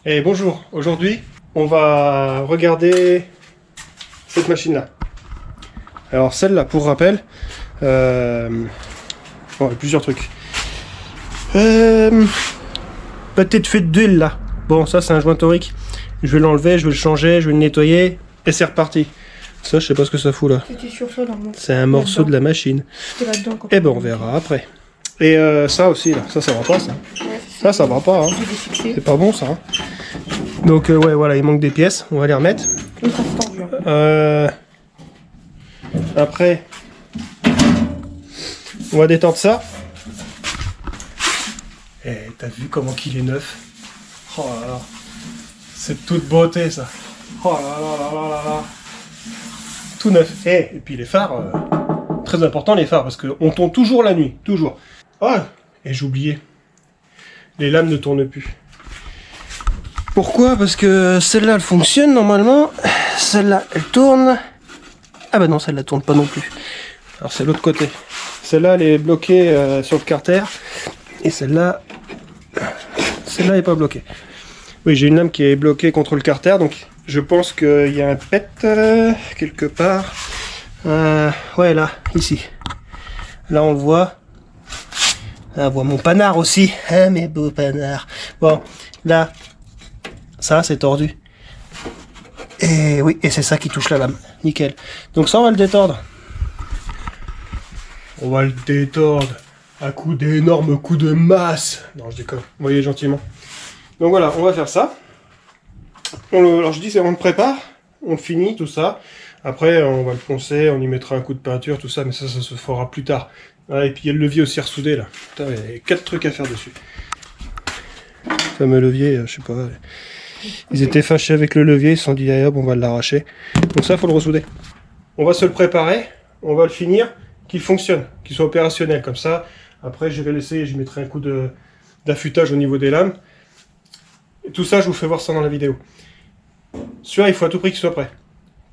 Et bonjour, aujourd'hui on va regarder cette machine là. Alors celle-là, pour rappel, bon, il y a plusieurs trucs. Peut-être fait d'huile là. Bon, ça c'est un joint torique. Je vais l'enlever, je vais le changer, je vais le nettoyer et c'est reparti. Ça, je sais pas ce que ça fout là. C'était sur ça normalement. C'est un morceau de la machine. C'était là-dedans. Et ben on verra après. Et ça aussi là, ça va pas ça. Ouais, Ça va pas, hein. C'est pas bon ça. Hein. Donc ouais, voilà, il manque des pièces, on va les remettre. Après, on va détendre ça. Et t'as vu comment qu'il est neuf? Oh là là, c'est toute beauté ça. Oh là là là là là là. Tout neuf. Et puis les phares, très important les phares, parce qu'on tourne toujours la nuit, toujours. Oh, et j'ai oublié. Les lames ne tournent plus. Pourquoi? Parce que celle-là, elle fonctionne normalement. Celle-là, elle tourne. Ah bah non, celle-là tourne pas non plus. Alors c'est l'autre côté. Celle-là, elle est bloquée sur le carter. Et celle-là n'est pas bloquée. Oui, j'ai une lame qui est bloquée contre le carter. Donc je pense qu'il y a un pet quelque part. Ouais, là, ici. Là, on le voit. Ah, on voit mon panard aussi. Ah, mes beaux panards. Bon, là, ça, c'est tordu. Et oui, et c'est ça qui touche la lame. Nickel. Donc ça, on va le détordre. On va le détordre à coups d'énormes coups de masse. Non, je déconne. Vous voyez, gentiment. Donc voilà, on va faire ça. Alors je dis, c'est on le prépare, on le finit, tout ça. Après, on va le poncer, on y mettra un coup de peinture, tout ça, mais ça se fera plus tard. Ah, et puis il y a le levier aussi ressoudé là. Putain, il y a 4 trucs à faire dessus. Le fameux levier, je sais pas. Ils étaient fâchés avec le levier, ils se sont dit, ah, hop, on va l'arracher. Donc ça, il faut le ressouder. On va se le préparer, on va le finir, qu'il fonctionne, qu'il soit opérationnel. Comme ça, après, je vais laisser, je mettrai un coup d'affûtage au niveau des lames. Et tout ça, je vous fais voir ça dans la vidéo. Celui-là, il faut à tout prix qu'il soit prêt.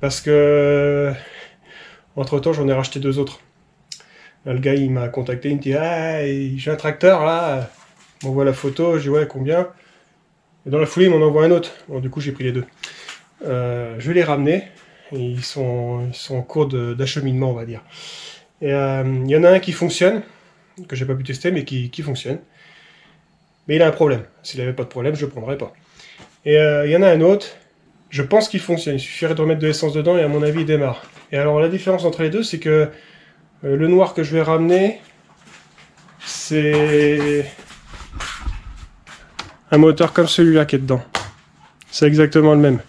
Parce que, entre-temps, j'en ai racheté 2 autres. Là, le gars, il m'a contacté, il me dit, ah, j'ai un tracteur, là. Il m'envoie la photo, je dis, ouais, combien? Et dans la foulée, il m'en envoie un autre. Bon, du coup, j'ai pris les 2. Je vais les ramener. Et ils sont en cours d'acheminement, on va dire. Et il y en a un qui fonctionne, que j'ai pas pu tester, mais qui fonctionne. Mais il a un problème. S'il n'avait pas de problème, je ne le prendrais pas. Et il y en a un autre, je pense qu'il fonctionne. Il suffirait de remettre de l'essence dedans et à mon avis, il démarre. Et alors, la différence entre les deux, c'est que le noir que je vais ramener, c'est un moteur comme celui-là qui est dedans. C'est exactement le même.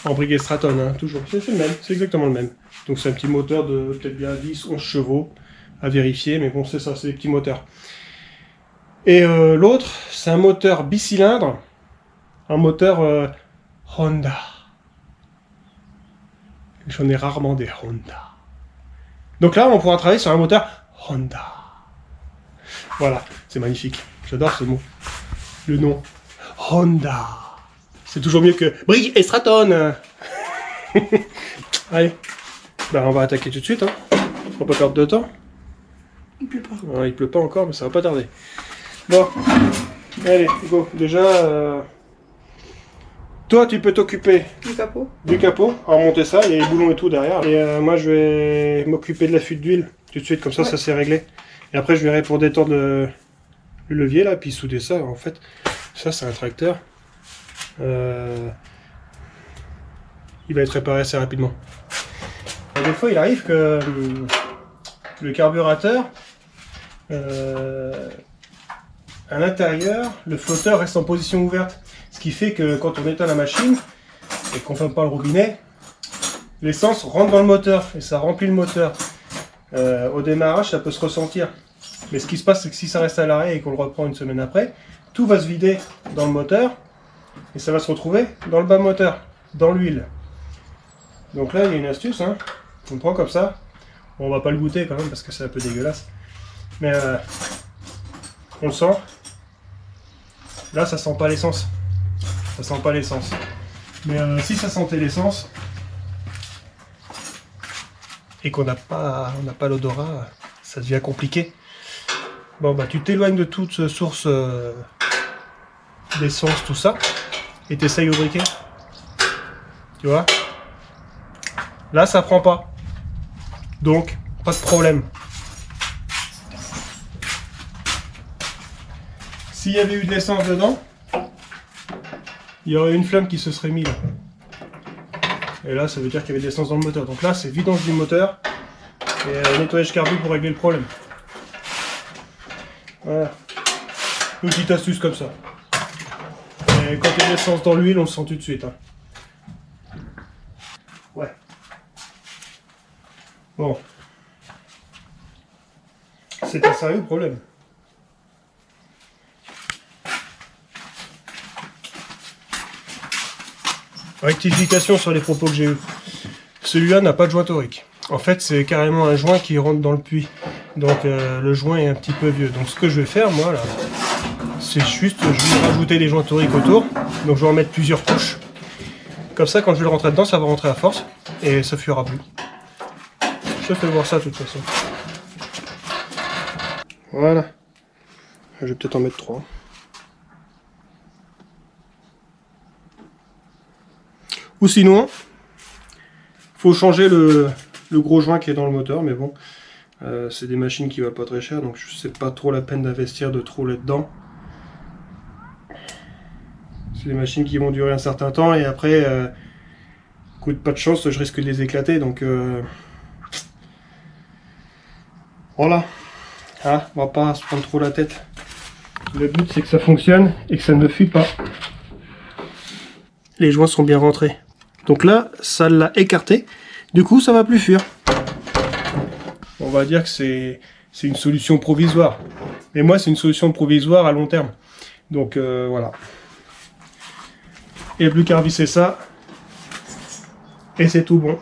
En briquet Straton, hein, toujours. C'est le même, c'est exactement le même. Donc c'est un petit moteur de peut-être bien 10, 11 chevaux à vérifier, mais bon, c'est ça, c'est des petits moteurs. Et l'autre, c'est un moteur bicylindre, un moteur Honda. J'en ai rarement des Honda. Donc là, on pourra travailler sur un moteur Honda. Voilà, c'est magnifique. J'adore ce mot. Le nom. Honda. C'est toujours mieux que Brick et Straton. Allez, bah, on va attaquer tout de suite. Hein. On va pas perdre de temps. Il pleut pas. Ouais, il pleut pas encore, mais ça va pas tarder. Bon, allez, go. Déjà, toi, tu peux t'occuper Du capot. du capot, à remonter ça, il y a les boulons et tout derrière. Et moi, je vais m'occuper de la fuite d'huile tout de suite, comme ça, ouais. Ça c'est réglé. Et après, je verrai pour détendre le levier là, puis souder ça. En fait, ça, c'est un tracteur. Il va être réparé assez rapidement. Et des fois, il arrive que le carburateur, à l'intérieur, le flotteur reste en position ouverte. Ce qui fait que quand on éteint la machine et qu'on ne ferme pas le robinet, l'essence rentre dans le moteur et ça remplit le moteur. Au démarrage, ça peut se ressentir. Mais ce qui se passe, c'est que si ça reste à l'arrêt et qu'on le reprend une semaine après, tout va se vider dans le moteur et ça va se retrouver dans le bas moteur, dans l'huile. Donc là, il y a une astuce. Hein. On prend comme ça. Bon, on va pas le goûter quand même parce que c'est un peu dégueulasse. Mais on le sent. Là, ça sent pas l'essence. Ça sent pas l'essence. Mais si ça sentait l'essence et qu'on n'a pas l'odorat, ça devient compliqué. Bon, bah tu t'éloignes de toute source d'essence, tout ça, et t'essayes au briquet. Tu vois? Là, ça prend pas. Donc, pas de problème. S'il y avait eu de l'essence dedans, il y aurait une flamme qui se serait mise là. Et là, ça veut dire qu'il y avait de l'essence dans le moteur. Donc là, c'est vidange du moteur et nettoyage carbu pour régler le problème. Voilà. Une petite astuce comme ça. Et quand il y a de l'essence dans l'huile, on le sent tout de suite. Hein. Ouais. Bon. C'est un sérieux problème. Rectification sur les propos que j'ai eus. Celui-là n'a pas de joint torique. En fait, c'est carrément un joint qui rentre dans le puits. Donc le joint est un petit peu vieux. Donc ce que je vais faire, moi, là, c'est juste, je vais rajouter des joints toriques autour. Donc je vais en mettre plusieurs couches. Comme ça, quand je vais le rentrer dedans, ça va rentrer à force. Et ça fuira plus. Je te fais voir ça de toute façon. Voilà. Je vais peut-être en mettre 3. Ou sinon, faut changer le gros joint qui est dans le moteur, mais bon, c'est des machines qui valent pas très cher, donc c'est pas trop la peine d'investir de trop là-dedans. C'est des machines qui vont durer un certain temps, et après, coup de pas de chance, je risque de les éclater, donc voilà. Hein, on va pas se prendre trop la tête. Le but, c'est que ça fonctionne et que ça ne fuit pas. Les joints sont bien rentrés. Donc là, ça l'a écarté. Du coup, ça va plus fuir. On va dire que c'est une solution provisoire. Mais moi, c'est une solution provisoire à long terme. Donc voilà. Et plus qu'à revisser ça. Et c'est tout bon.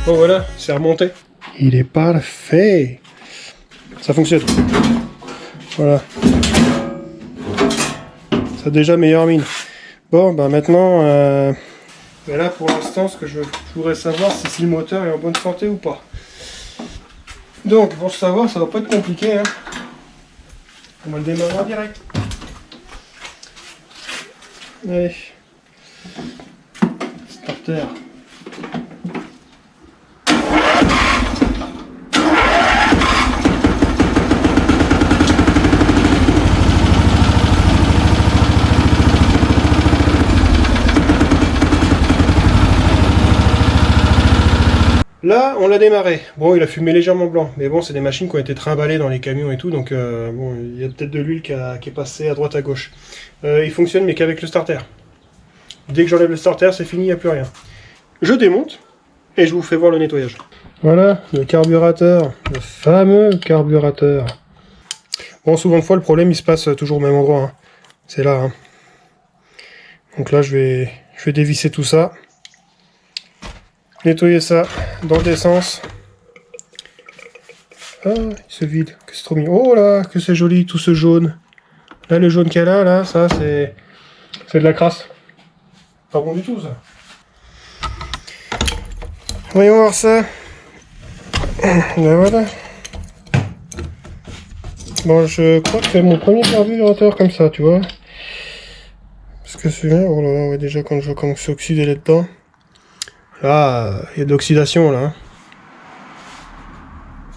Bon voilà, c'est remonté. Il est parfait. Ça fonctionne. Voilà. Ça a déjà meilleure mine. Bon, bah maintenant, mais là pour l'instant, ce que je voudrais savoir, c'est si le moteur est en bonne santé ou pas. Donc, pour le savoir, ça va pas être compliqué. Hein. On va le démarrer en direct. Allez. Starter. Là, on l'a démarré. Bon, il a fumé légèrement blanc. Mais bon, c'est des machines qui ont été trimballées dans les camions et tout. Donc, bon, il y a peut-être de l'huile qui est passée à droite à gauche. Il fonctionne, mais qu'avec le starter. Dès que j'enlève le starter, c'est fini, il n'y a plus rien. Je démonte et je vous fais voir le nettoyage. Voilà, le carburateur. Le fameux carburateur. Bon, souvent de fois, le problème, il se passe toujours au même endroit. Hein. C'est là. Hein. Donc là, je vais dévisser tout ça. Nettoyer ça dans le sens. Ah, il se vide. Que c'est trop mignon. Oh là, que c'est joli, tout ce jaune. Là, le jaune qu'elle a, là, ça, c'est de la crasse. Pas bon du tout, ça. Voyons voir ça. Ben voilà. Bon, je crois que c'est mon premier carburateur comme ça, tu vois. Parce que celui-là, oh là là, ouais, déjà, quand je vois comment c'est oxydé là-dedans. Là, il y a de l'oxydation là.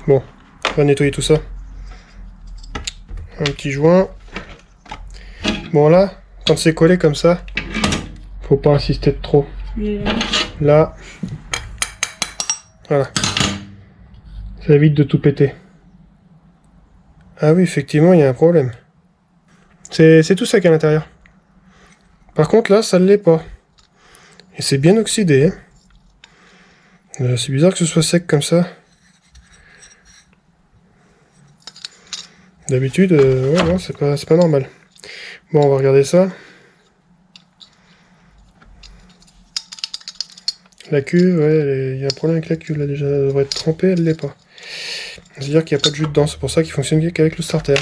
Bon, on va nettoyer tout ça. Un petit joint. Bon là, quand c'est collé comme ça, faut pas insister de trop. Là, voilà. Ça évite de tout péter. Ah oui, effectivement, il y a un problème. C'est tout sec à l'intérieur. Par contre, là, ça ne l'est pas. Et c'est bien oxydé. Hein. C'est bizarre que ce soit sec comme ça. D'habitude, ouais, non, c'est pas normal. Bon, on va regarder ça. La cuve, ouais, il y a un problème avec la cuve là déjà. Elle devrait être trempée, elle l'est pas. C'est-à-dire qu'il n'y a pas de jus dedans, c'est pour ça qu'il fonctionne qu'avec le starter.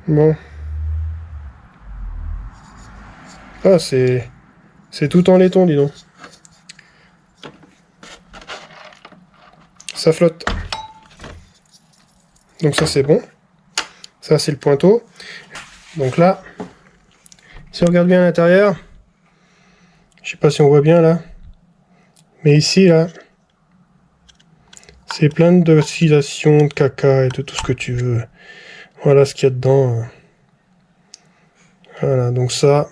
Bon. Ah, c'est tout en laiton, dis donc. Ça flotte. Donc ça c'est bon. Ça c'est le pointeau. Donc là, si on regarde bien à l'intérieur, je sais pas si on voit bien là, mais ici là, c'est plein d'oscillations, de caca et de tout ce que tu veux. Voilà ce qu'il y a dedans. Voilà, donc ça,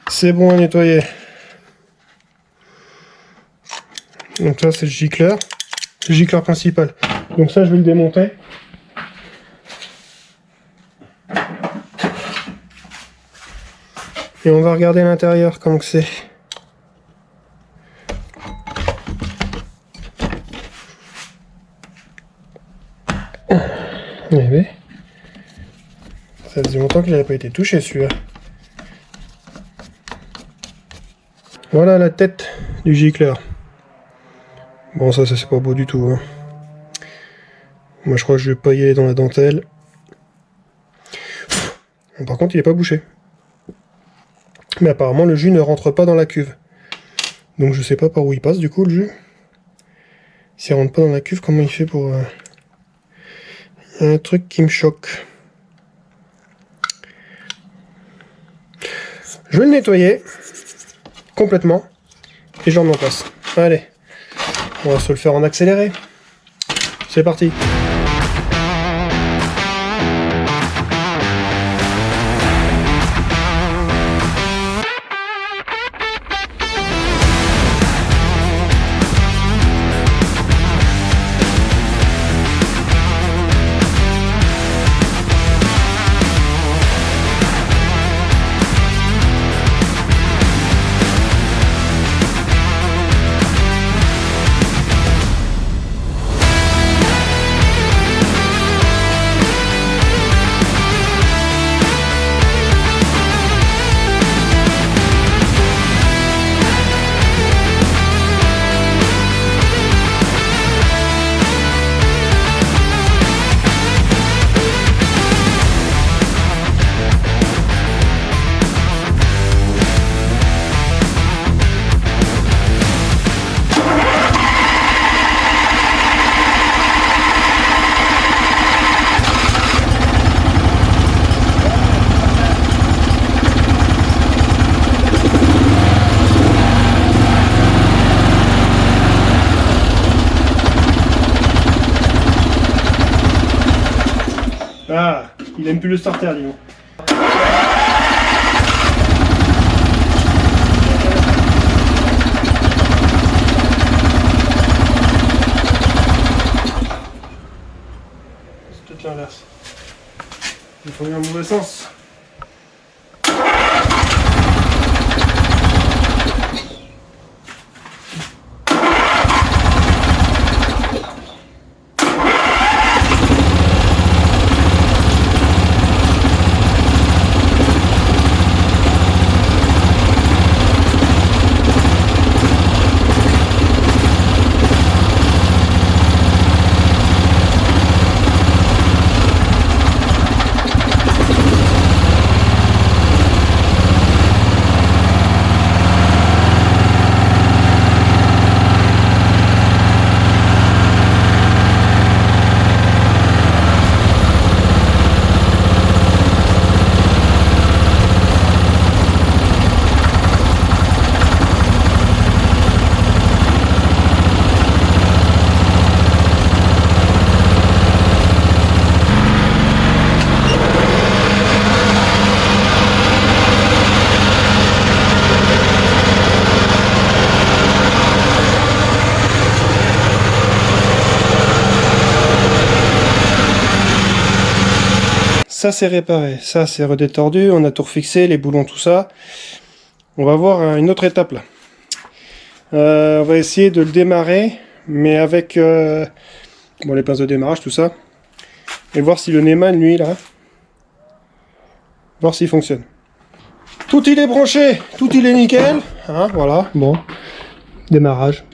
c'est bon à nettoyer. Donc ça c'est le gicleur. Le gicleur principal. Donc ça je vais le démonter. Et on va regarder l'intérieur comment que c'est. Oui. Ça faisait longtemps qu'il n'avait pas été touché celui-là. Voilà la tête du gicleur. Bon ça c'est pas beau du tout. Hein. Moi je crois que je vais pas y aller dans la dentelle. Bon, par contre il est pas bouché. Mais apparemment le jus ne rentre pas dans la cuve. Donc je sais pas par où il passe du coup le jus. S'il rentre pas dans la cuve, comment il fait pour... Il y a un truc qui me choque. Je vais le nettoyer complètement et je remets en place. Allez, on va se le faire en accéléré. C'est parti. Ah, il aime plus le starter, dis donc. C'est peut-être l'inverse. Il faut aller dans le mauvais sens. ça c'est réparé, ça c'est redétordu, on a tout refixé, les boulons, tout ça. On va voir une autre étape là. On va essayer de le démarrer, mais avec bon, les pinces de démarrage, tout ça. Et voir si le Neyman, lui, là, voir s'il fonctionne. Tout il est branché, tout il est nickel. Hein, voilà, bon. Démarrage.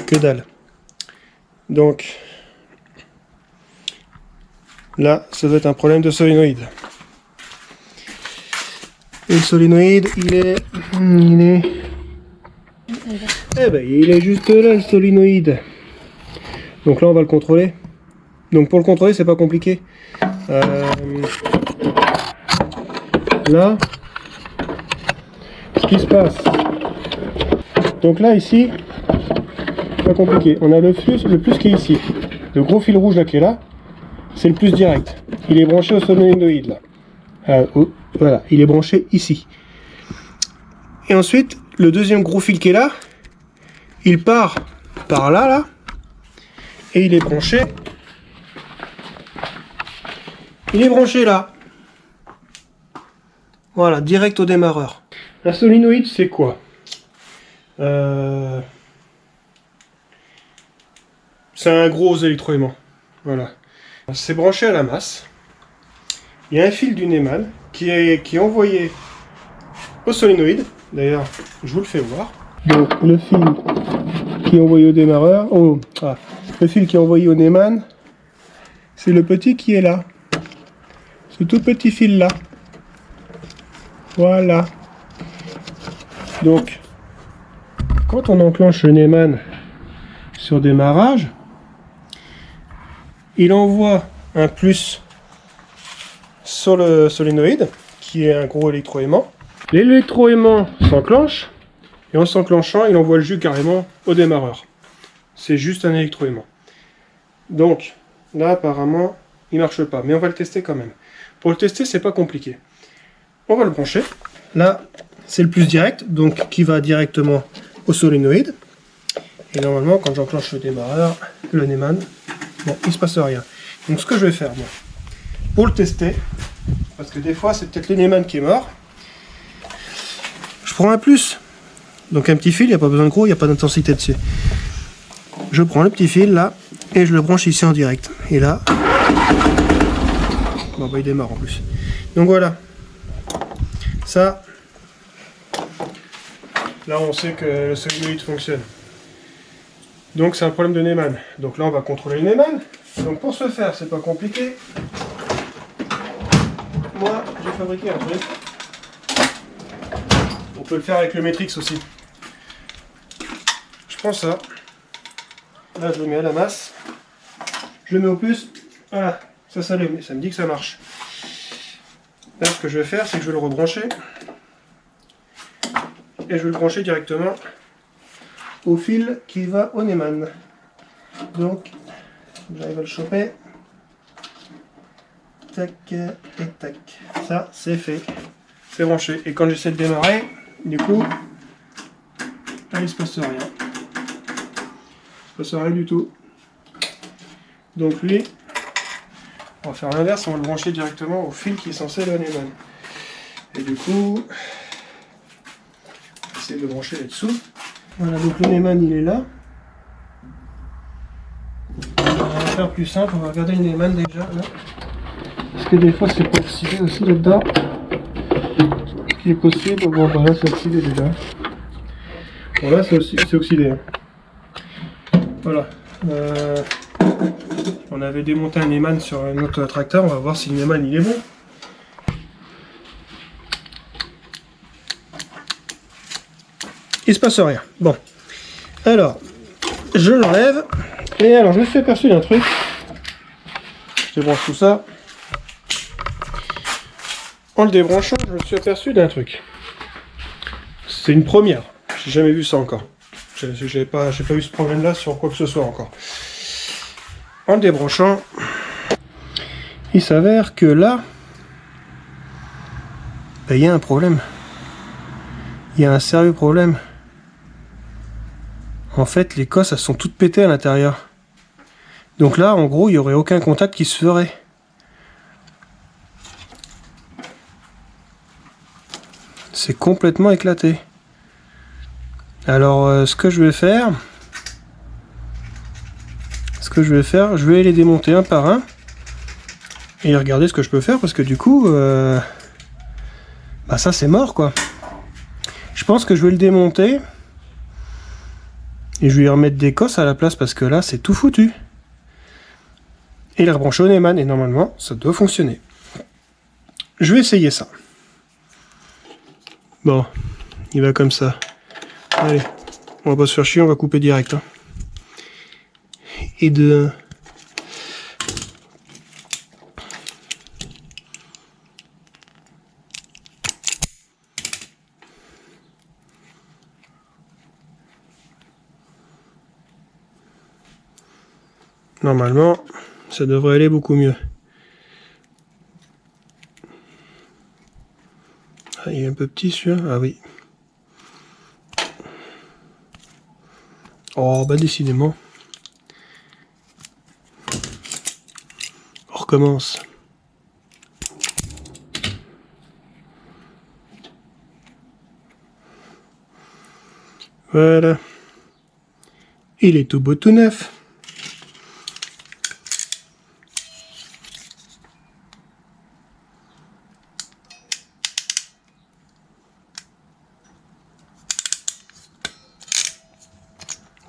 Que dalle. Donc, là, ça doit être un problème de solénoïde. Et le solénoïde, il est... Eh ben, il est juste là, le solénoïde. Donc là, on va le contrôler. Donc pour le contrôler, c'est pas compliqué. Là, ce qui se passe. Donc là, ici, pas compliqué. On a le plus qui est ici. Le gros fil rouge là qui est là, c'est le plus direct. Il est branché au solénoïde là. Voilà, il est branché ici. Et ensuite, le deuxième gros fil qui est là, il part par là, là, et il est branché. Il est branché là. Voilà, direct au démarreur. Un solénoïde, c'est quoi? C'est un gros électroaimant. Voilà. C'est branché à la masse. Il y a un fil du Neyman qui est envoyé au solénoïde. D'ailleurs, je vous le fais voir. Donc, le fil qui est envoyé au démarreur. Le fil qui est envoyé au Neyman, c'est le petit qui est là. Ce tout petit fil là. Voilà. Donc, quand on enclenche le Neyman sur démarrage, il envoie un plus sur le solénoïde, qui est un gros électroaimant. L'électroaimant s'enclenche, et en s'enclenchant, il envoie le jus carrément au démarreur. C'est juste un électroaimant. Donc, là, apparemment, il marche pas, mais on va le tester quand même. Pour le tester, c'est pas compliqué. On va le brancher. Là, c'est le plus direct, donc qui va directement au solénoïde. Et normalement, quand j'enclenche le démarreur, le Neyman, bon, il se passe rien. Donc ce que je vais faire, moi, pour le tester, parce que des fois, c'est peut-être le Neyman qui est mort, je prends un plus. Donc un petit fil, il n'y a pas besoin de gros, il n'y a pas d'intensité dessus. Je prends le petit fil, là, et je le branche ici en direct. Et là, bon, bah, il démarre en plus. Donc voilà. Ça, là on sait que le solénoïde fonctionne. Donc c'est un problème de Neyman. Donc là on va contrôler le Neyman. Donc pour ce faire, c'est pas compliqué. Moi j'ai fabriqué un truc. On peut le faire avec le Matrix aussi. Je prends ça. Là je le mets à la masse. Je le mets au plus. Voilà, ça s'allume. Ça me dit que ça marche. Là, ce que je vais faire, c'est que je vais le rebrancher. Et je vais le brancher directement au fil qui va au Neyman. Donc, j'arrive à le choper. Tac et tac. Ça, c'est fait. C'est branché. Et quand j'essaie de démarrer, du coup, là, il ne se passe rien. Il ne se passe rien du tout. Donc lui, on va faire l'inverse, on va le brancher directement au fil qui est censé aller au Neyman. Et du coup, on va essayer de le brancher là-dessous. Voilà, donc le Neyman il est là. On va faire plus simple, on va regarder le Neyman déjà là. Parce que des fois c'est pas oxydé aussi là-dedans. Ce qui est possible, bon voilà c'est oxydé déjà. Bon là c'est oxydé. Hein. Voilà. On avait démonté un Neyman sur un autre tracteur, on va voir si le Neyman il est bon. Il se passe rien. Bon. Alors, je l'enlève. Et alors, je me suis aperçu d'un truc. Je débranche tout ça. En le débranchant, je me suis aperçu d'un truc. C'est une première. J'ai jamais vu ça encore. J'ai pas eu ce problème-là sur quoi que ce soit encore. En le débranchant, il s'avère que là, ben, y a un problème. Il y a un sérieux problème. En fait, les cosses, elles sont toutes pétées à l'intérieur. Donc là, en gros, il n'y aurait aucun contact qui se ferait. c'est complètement éclaté. Alors ce que je vais faire, je vais les démonter un par un et regarder ce que je peux faire, parce que du coup bah ça c'est mort quoi. Je pense que je vais le démonter et je vais y remettre des cosses à la place, parce que là c'est tout foutu. Et les rebrancher au Neumann, et normalement ça doit fonctionner. Je vais essayer ça. Bon, il va comme ça. Allez, on va pas se faire chier, on va couper direct. Hein. Et de... Normalement, ça devrait aller beaucoup mieux. Ah, il est un peu petit celui-là. Ah oui. Oh, bah décidément. On recommence. Voilà. Il est tout beau tout neuf.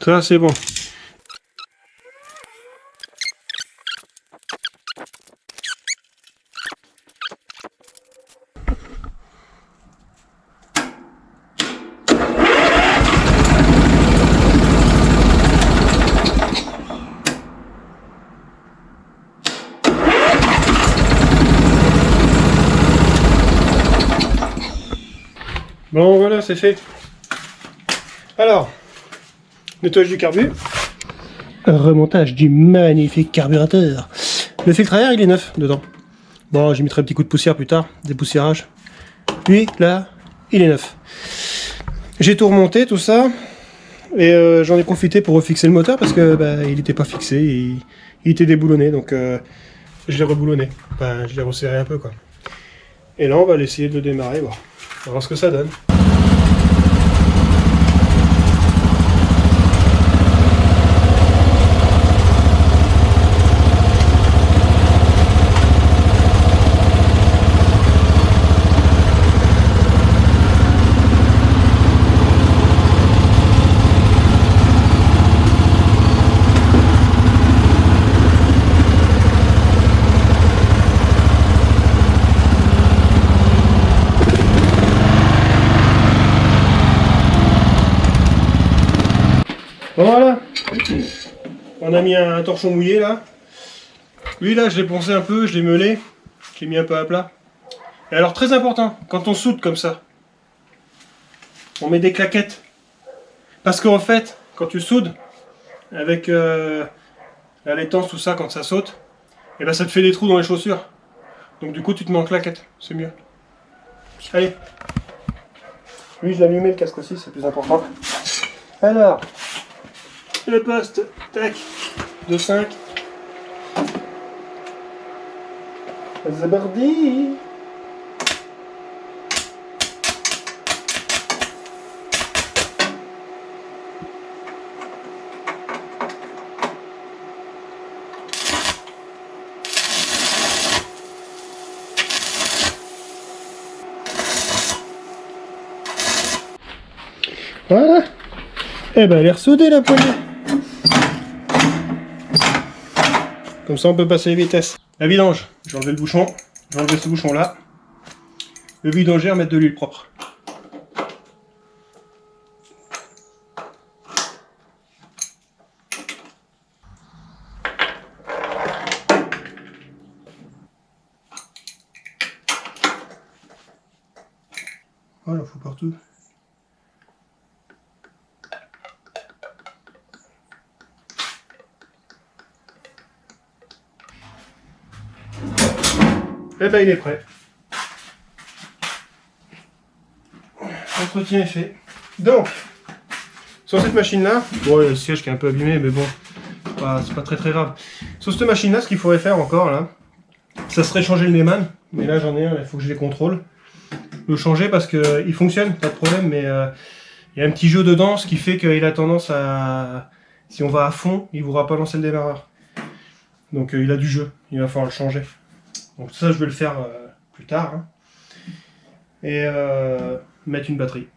Ça c'est bon. Bon voilà, c'est fait. Alors, nettoyage du carbu. Remontage du magnifique carburateur. Le filtre à air, il est neuf dedans. Bon, j'y mettrai un petit coup de poussière plus tard, dépoussiérage. Lui, là, il est neuf. J'ai tout remonté, tout ça. Et j'en ai profité pour refixer le moteur, parce que bah, il n'était pas fixé. Il était déboulonné, donc je l'ai reboulonné. Enfin, je l'ai resserré un peu, quoi. Et là, on va essayer de le démarrer, bon. On va voir ce que ça donne. Bon voilà, on a mis un torchon mouillé là. Lui là je l'ai poncé un peu, je l'ai meulé, je l'ai mis un peu à plat. Et alors très important, quand on soude comme ça, on met des claquettes. Parce qu'en fait, quand tu soudes, avec la laitance, tout ça, quand ça saute, et ben ça te fait des trous dans les chaussures. Donc du coup tu te mets en claquettes, c'est mieux. Allez. Lui je l'ai allumé le casque aussi, c'est plus important. Alors... le poste, tac, de 5. Zabardi. Voilà. Eh ben elle est ressoudée la poignée. Comme ça on peut passer les vitesses. La vidange, j'ai enlevé le bouchon, j'ai enlevé ce bouchon là. Le vidangeur, mettre de l'huile propre. Voilà, faut partout. Et ben il est prêt. L'entretien est fait. Donc, sur cette machine-là, bon, il y a le siège qui est un peu abîmé, mais bon, c'est pas très grave. Sur cette machine-là, ce qu'il faudrait faire encore, là, ça serait changer le Neumann, mais là j'en ai un, il faut que je les contrôle. le changer parce que il fonctionne, pas de problème, mais il y a un petit jeu dedans, ce qui fait qu'il a tendance à... Si on va à fond, il ne voudra pas lancer le démarreur. Donc il a du jeu, il va falloir le changer. Donc ça, je vais le faire plus tard. Hein. Et mettre une batterie.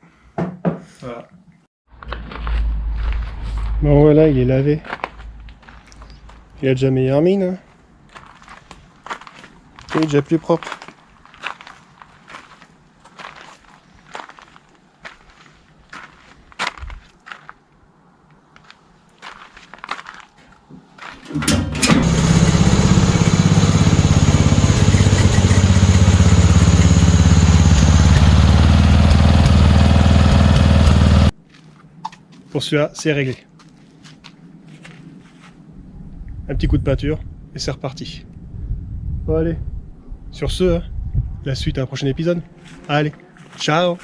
Voilà. Bon voilà, il est lavé. Il a déjà meilleure mine. Hein. Il est déjà plus propre. Pour celui-là, c'est réglé. Un petit coup de peinture et c'est reparti. Bon allez, sur ce, hein, la suite à un prochain épisode. Allez, ciao!